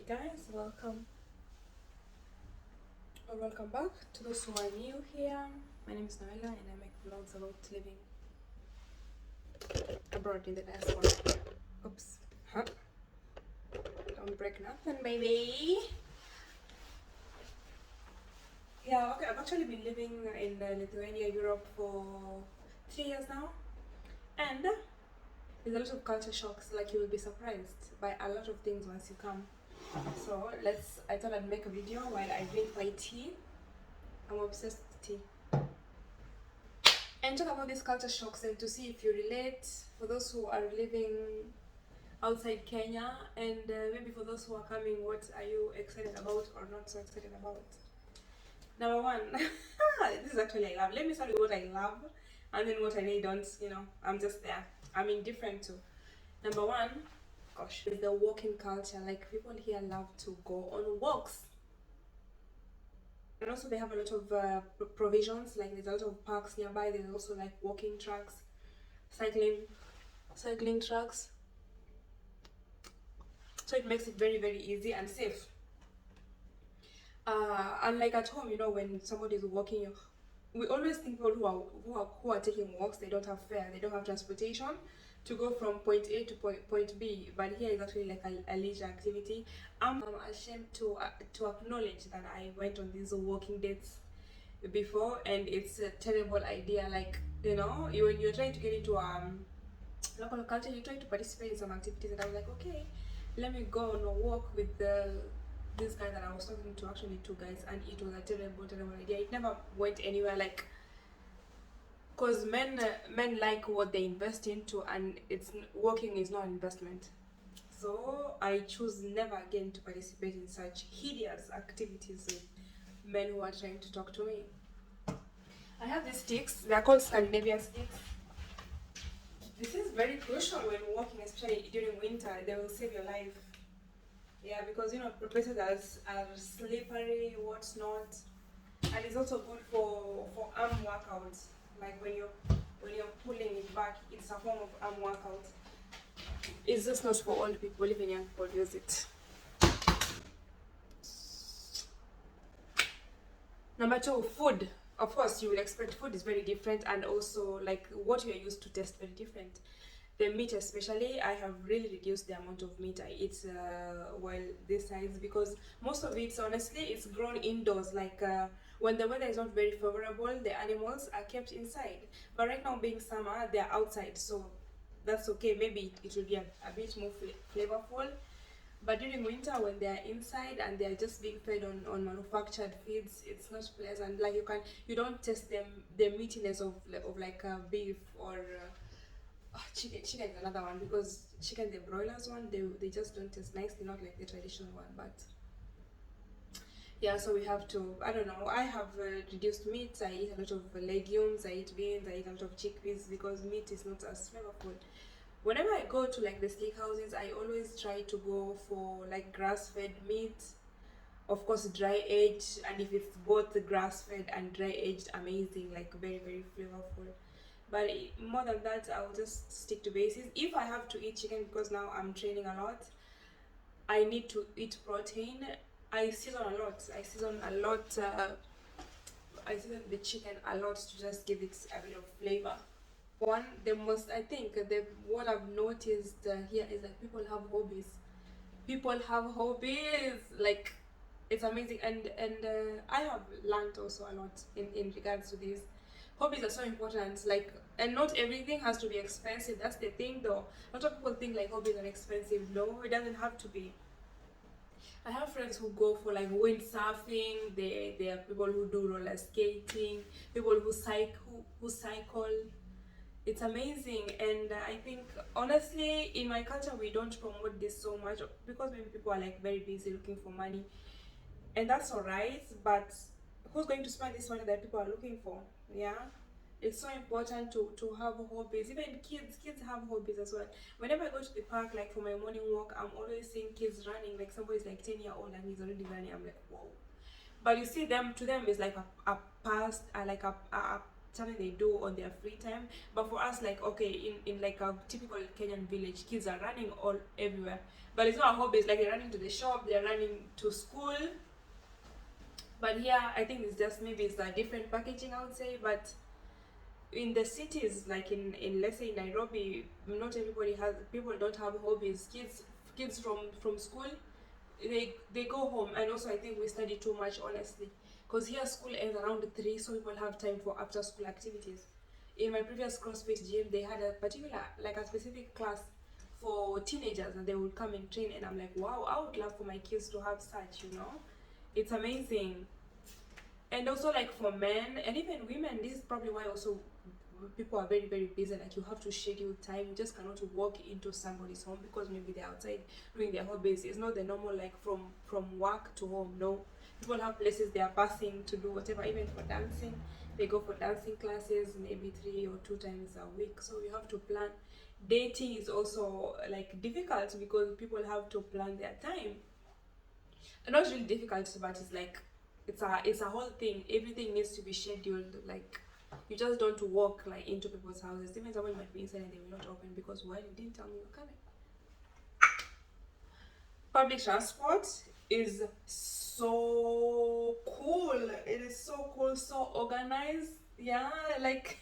Guys, welcome or welcome back to those who are new here. My name is Noella and I make vlogs about living abroad in the diaspora. Oops. Huh? Don't break nothing, baby. Yeah, okay, I've actually been living in Lithuania, Europe for 3 years now. And there's a lot of culture shocks, like you will be surprised by a lot of things once you come. So I thought I'd make a video while I drink my tea. I'm obsessed with tea. And talk about these culture shocks and to see if you relate for those who are living outside Kenya, and maybe for those who are coming, what are you excited about or not so excited about? Number one, this is actually I love. Let me start with what I love and then what I really don't, I'm just there. I'm indifferent to. Number one, gosh, is the walking culture. Like people here love to go on walks. And also they have a lot of provisions, like there's a lot of parks nearby. There's also like walking tracks, cycling tracks. So it makes it very, very easy and safe. Unlike at home, when somebody is walking, we always think people who are taking walks, they don't have fare, they don't have transportation to go from point A to point B. But here is actually like a leisure activity. I'm ashamed to acknowledge that I went on these walking dates before, and it's a terrible idea. Like when you're trying to get into local culture, you try to participate in some activities, and I was like, okay, let me go on a walk with this guy that I was talking to, actually two guys, and it was a terrible idea. It never went anywhere, like, because men like what they invest into, and walking is not an investment. So I choose never again to participate in such hideous activities with men who are trying to talk to me. I have these sticks, they're called Scandinavian sticks. This is very crucial when walking, especially during winter. They will save your life. Yeah, because the places are slippery, what's not, and it's also good for arm workouts. Like when you're pulling it back, it's a form of arm workout. It's just not for old people. Even young people use it. Number two, food. Of course, you will expect food is very different, and also like what you're used to taste very different. The meat especially, I have really reduced the amount of meat I eat while this size, because most of it, honestly, it's grown indoors. Like when the weather is not very favorable, the animals are kept inside. But right now being summer, they're outside, so that's okay. Maybe it will be a bit more flavorful. But during winter, when they're inside and they're just being fed on manufactured feeds, it's not pleasant. Like you don't taste the meatiness of like beef or chicken is another one, because chicken, the broilers one, they just don't taste nice. They're not like the traditional one. But yeah, so we have to, I don't know, I have reduced meat. I eat a lot of legumes, I eat beans, I eat a lot of chickpeas, because meat is not as flavorful. Whenever I go to like the steakhouses, I always try to go for like grass-fed meat, of course dry aged, and if it's both grass-fed and dry aged, amazing, like very, very flavorful. But more than that, I'll just stick to basics. If I have to eat chicken, because now I'm training a lot, I need to eat protein. I season a lot. I season the chicken a lot to just give it a bit of flavor. I think what I've noticed here is that people have hobbies. People have hobbies, like it's amazing, and I have learned also a lot in regards to this. Hobbies are so important, like, and not everything has to be expensive. That's the thing, though. A lot of people think like hobbies are expensive. No, it doesn't have to be. I have friends who go for like windsurfing. There are people who do roller skating. People who cycle. It's amazing, and I think honestly in my culture we don't promote this so much, because maybe people are like very busy looking for money, and that's all right. But who's going to spend this money that people are looking for? Yeah, it's so important to have hobbies. Even kids have hobbies as well. Whenever I go to the park, like for my morning walk, I'm always seeing kids running. Like somebody's like 10-year-old and he's already running. I'm like, whoa. But you see them, to them it's like a past, like a something they do on their free time. But for us, like, okay, in like a typical Kenyan village, kids are running all everywhere, but it's not a hobby. It's like they're running to the shop, they're running to school. But here I think it's just, maybe it's a different packaging, I would say. But in the cities, like in let's say Nairobi, not everybody has, people don't have hobbies. Kids from school, they go home. And also I think we study too much, honestly, because here school ends around 3, so people have time for after school activities. In my previous CrossFit gym, they had a particular, like a specific class for teenagers, and they would come and train, and I'm like, wow, I would love for my kids to have such, it's amazing. And also, like, for men and even women, this is probably why also people are very, very busy. Like, you have to schedule time. You just cannot walk into somebody's home because maybe they're outside doing their hobbies. It's not the normal, like, from work to home. No, people have places they are passing to do whatever. Even for dancing, they go for dancing classes maybe 3 or 2 times a week. So you have to plan. Dating is also like difficult because people have to plan their time. And not really difficult, but it's like, it's a whole thing. Everything needs to be scheduled. Like, you just don't walk like into people's houses. Even someone might be inside and they will not open because, well, you didn't tell me you're coming. Public transport is so cool. It is so cool, so organized. Yeah, like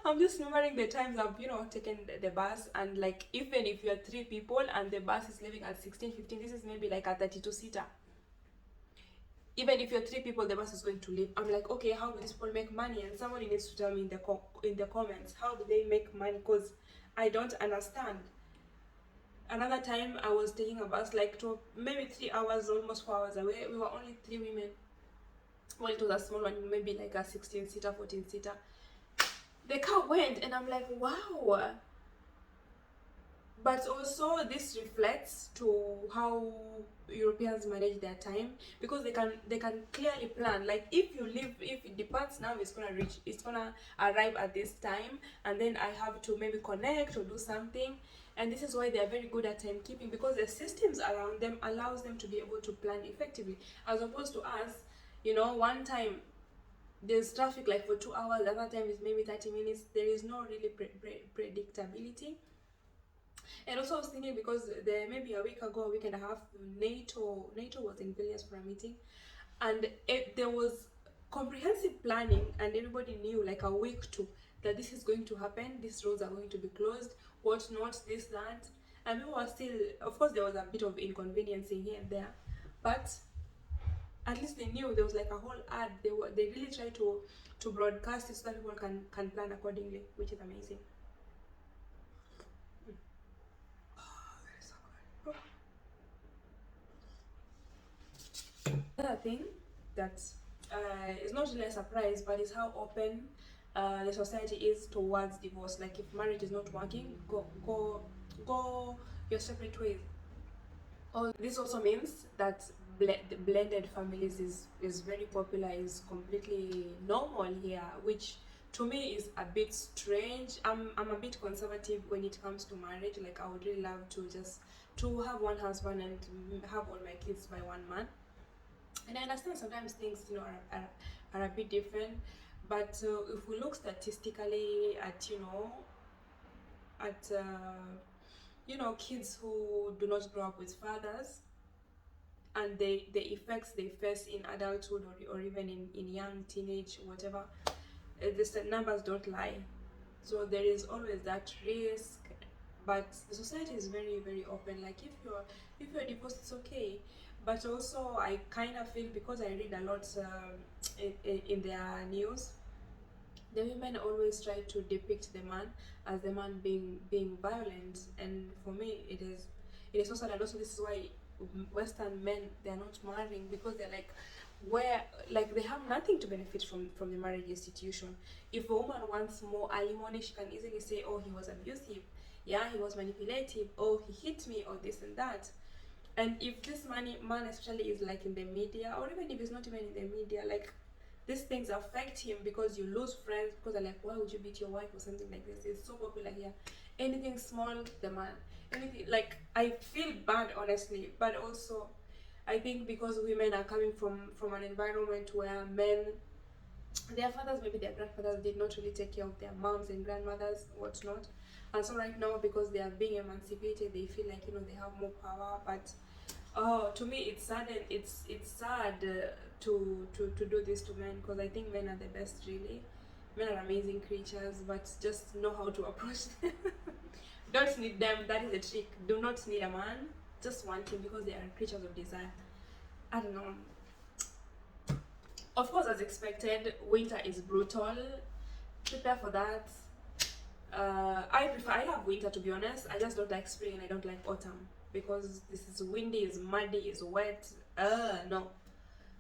I'm just remembering the times I've, taken the bus, and like, even if you're 3 people and the bus is leaving at 16:15, this is maybe like a 32-seater. Even if you're 3 people, the bus is going to leave. I'm like, okay, how do these people make money? And somebody needs to tell me in the comments, how do they make money? Because I don't understand. Another time I was taking a bus like to maybe 3 hours, almost 4 hours away. We were only 3 women. Well, it was a small one, maybe like a 16-seater, 14-seater. The car went, and I'm like, wow. But also this reflects to how Europeans manage their time, because they can clearly plan. Like, if it departs now, it's gonna arrive at this time, and then I have to maybe connect or do something. And this is why they are very good at timekeeping, because the systems around them allows them to be able to plan effectively, as opposed to us. One time there's traffic like for 2 hours, the other time is maybe 30 minutes. There is no really predictability. And also I was thinking, because there maybe a week ago, a week and a half, NATO was in Vilnius for a meeting, and there was comprehensive planning, and everybody knew like a week to that this is going to happen, these roads are going to be closed, what not, this, that. And people were still, of course there was a bit of inconveniencing here and there, but at least they knew. There was like a whole ad. They really try to broadcast it so that people can plan accordingly, which is amazing. Another thing that is not really a surprise, but is how open the society is towards divorce. Like, if marriage is not working, go your separate ways. This also means that blended families is very popular, is completely normal here, which to me is a bit strange. I'm a bit conservative when it comes to marriage. Like, I would really love to have one husband and have all my kids by one man. And I understand sometimes things, are a bit different, but if we look statistically at kids who do not grow up with fathers, and the effects they face in adulthood, or even in young teenage, whatever, the numbers don't lie. So there is always that risk. But the society is very, very open. Like, if you're divorced, it's okay. But also, I kind of feel, because I read a lot in their news, the women always try to depict the man as the man being violent. And for me, it is so sad. And also, this is why Western men, they're not marrying, because they're like, where, like, they have nothing to benefit from the marriage institution. If a woman wants more alimony, she can easily say, oh, he was abusive, yeah, he was manipulative, oh, he hit me, or this and that. And if this man especially is like in the media, or even if it's not even in the media, like, these things affect him, because you lose friends because they're like, why would you beat your wife or something like this? It's so popular here. Anything small, the man. Anything, like, I feel bad, honestly. But also, I think because women are coming from an environment where men their fathers, maybe their grandfathers, did not really take care of their moms and grandmothers, whatnot. And so right now, because they are being emancipated, they feel like, they have more power. But to me, it's sad, and it's sad to do this to men, because I think men are the best, really. Men are amazing creatures, but just know how to approach them. Don't need them. That is the trick. Do not need a man. Just want him, because they are creatures of desire. I don't know. Of course, as expected, winter is brutal. Prepare for that. I love winter, to be honest. I just don't like spring, and I don't like autumn, because this is windy, is muddy, is wet. No.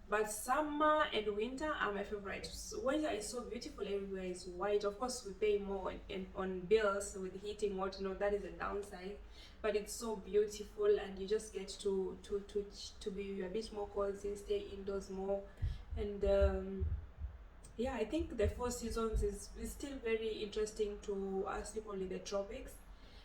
But summer and winter are my favorite. Winter is so beautiful, everywhere is white. Of course, we pay more on bills with heating, whatnot. That is a downside. But it's so beautiful, and you just get to be a bit more cozy, stay indoors more. And yeah, I think the 4 seasons is still very interesting to us people in the tropics,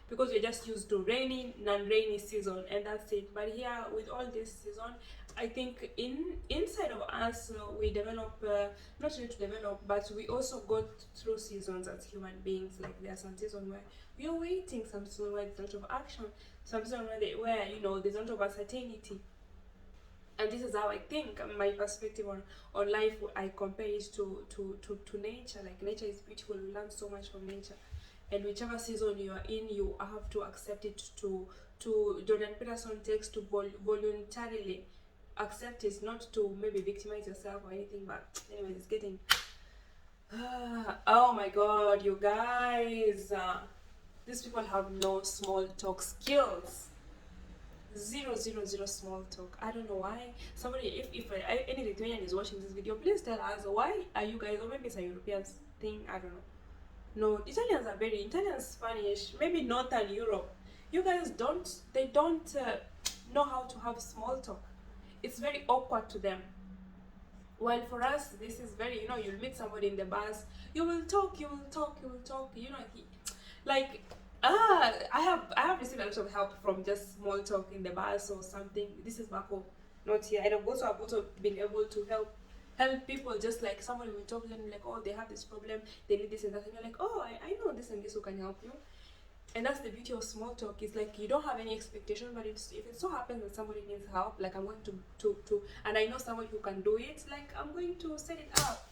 because we're just used to rainy, non-rainy season, and that's it. But here, with all this season, I think inside of us, we develop, not really to develop, but we also go through seasons as human beings. Like, there are some seasons where we are waiting, some seasons where there's a lot of action, some seasons where there's a lot of uncertainty. And this is how I think, my perspective on life, I compare it to nature. Like, nature is beautiful, we learn so much from nature, and whichever season you are in, you have to accept it. To Jordan Peterson takes to voluntarily accept it, not to maybe victimize yourself or anything. But anyways, it's getting oh my god, you guys, these people have no small talk skills. Zero small talk. I don't know why. Somebody, if any Lithuanian is watching this video, please tell us, why are you guys, or maybe it's a European thing, I don't know. No, Italians, Spanish, maybe Northern Europe, you guys don't know how to have small talk. It's very awkward to them. While for us, this is very, you'll meet somebody in the bus, you will talk, like, I have received a lot of help from just small talk in the bus or something. This is back home, not here. And I've also been able to help people. Just like somebody will talk to them, like, oh, they have this problem, they need this and that, and you're like, oh, I know this and this who can help you. And that's the beauty of small talk. It's like you don't have any expectation, but if it so happens that somebody needs help, like, I'm going to and I know somebody who can do it, like, I'm going to set it up.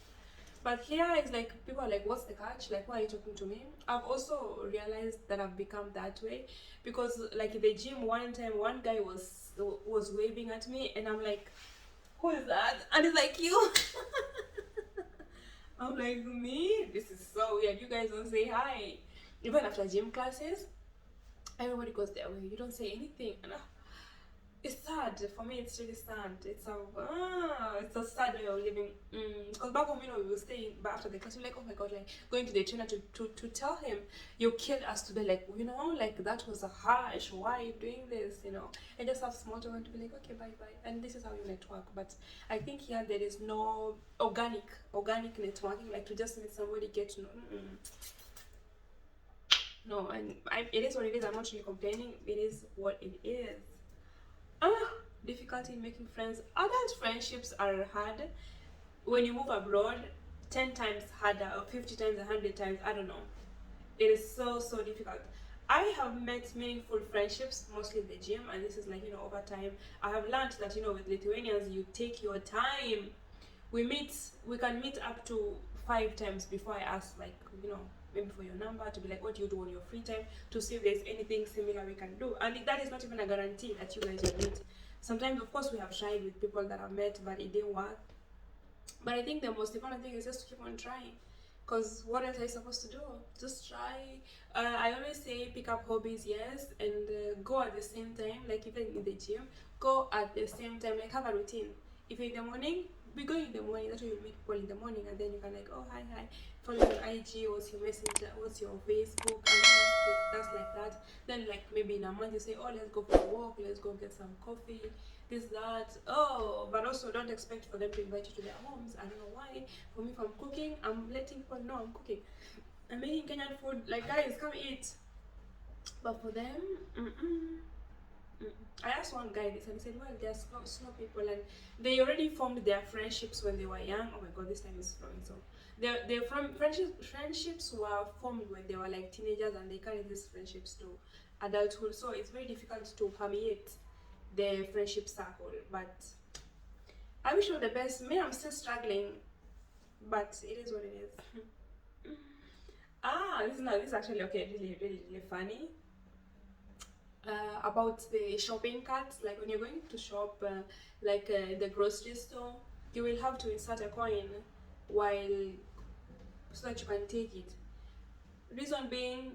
But here it's like, people are like, what's the catch? Like, why are you talking to me? I've also realized that I've become that way, because like in the gym one time, one guy was waving at me, and I'm like, who is that? And it's like, you. I'm like, me? This is so weird. You guys don't say hi. Even after gym classes, everybody goes their way. You don't say anything. And it's sad. For me, it's really sad. It's a sad way of living. Because back home, we will stay after the class. We're like, oh my god, like, going to the trainer to tell him, you killed us today. Like, like, that was a harsh. Why are you doing this? And just have small talk and to be like, okay, bye. And this is how you network. But I think here there is no organic networking. Like, to just meet somebody, get to know. No, and it is what it is. I'm not really complaining. It is what it is. Difficulty in making friends. Adult friendships are hard. When you move abroad, 10 times harder, or 50 times, 100 times, I don't know. It is so difficult. I have met meaningful friendships, mostly in the gym, and this is like, over time. I have learned that, with Lithuanians, you take your time. We can meet up to 5 times before I ask, like, maybe for your number, to be like, what do you do on your free time, to see if there's anything similar we can do. And that is not even a guarantee that you guys will meet. Sometimes, of course, we have tried with people that I've met, but it didn't work. But I think the most important thing is just to keep on trying, because what else are you supposed to do? Just try. I always say, pick up hobbies, yes, and go at the same time. Like, even in the gym, go at the same time. Like, have a routine. If you're in the morning, be going in the morning. That's why you meet people in the morning, and then you can, like, oh, hi, follow your IG, what's your messenger, what's your Facebook, and that's like that. Then, like, maybe in a month you say, oh, let's go for a walk, let's go get some coffee, this, that. Oh, but also don't expect for them to invite you to their homes. I don't know why. For me, if I'm cooking, I'm letting people know I'm cooking. I'm making Kenyan food, like, guys, come eat. But for them, I asked one guy this and he said, well, they're slow people and they already formed their friendships when they were young. Oh my god, this time is flowing. So their friendships were formed when they were like teenagers and they carry these friendships to adulthood. So it's very difficult to permeate the friendship circle. But I wish you the best. Me, I'm still struggling, but it is what it is. This is actually okay, really funny. About the shopping carts, like when you're going to shop, the grocery store, you will have to insert a coin while so that you can take it. Reason being,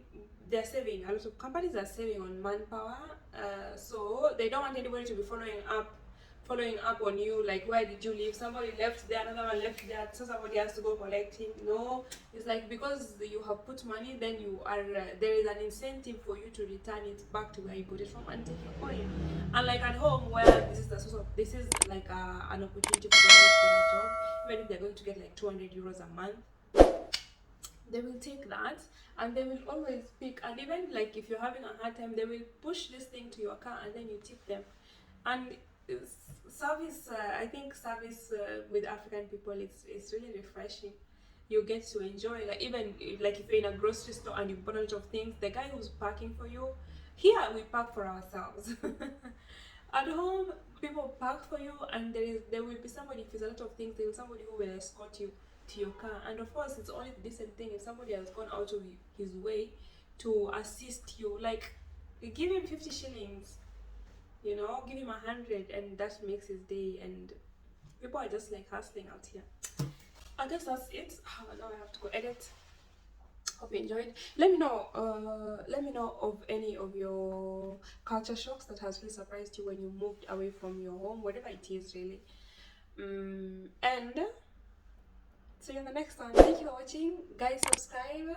they're saving. A lot of companies are saving on manpower, so they don't want anybody to be following up on you, like where did you leave? Somebody left there, another one left there, so somebody has to go collect him. No, it's like because you have put money, then you are there is an incentive for you to return it back to where you got it from and take your coin. And like at home, where this is like an opportunity for them to get a job, even if they're going to get like 200 euros a month, they will take that and they will always pick. And even like if you're having a hard time, they will push this thing to your car and then you tip them. And service, I think service with African people, it's really refreshing. You get to enjoy, like even like if you're in a grocery store and you bought a lot of things, the guy who's parking for you, here we park for ourselves. At home, people park for you, and there will be somebody. If it's a lot of things, there will be somebody who will escort you to your car. And of course, it's only the decent thing if somebody has gone out of his way to assist you. Like, give him 50 shillings, give him 100, and that makes his day. And people are just like hustling out here. I guess that's it. Now I have to go edit. Hope you enjoyed. Let me know. Let me know of any of your culture shocks that has really surprised you when you moved away from your home, whatever it is, really. And see you in the next one. Thank you for watching, guys. Subscribe.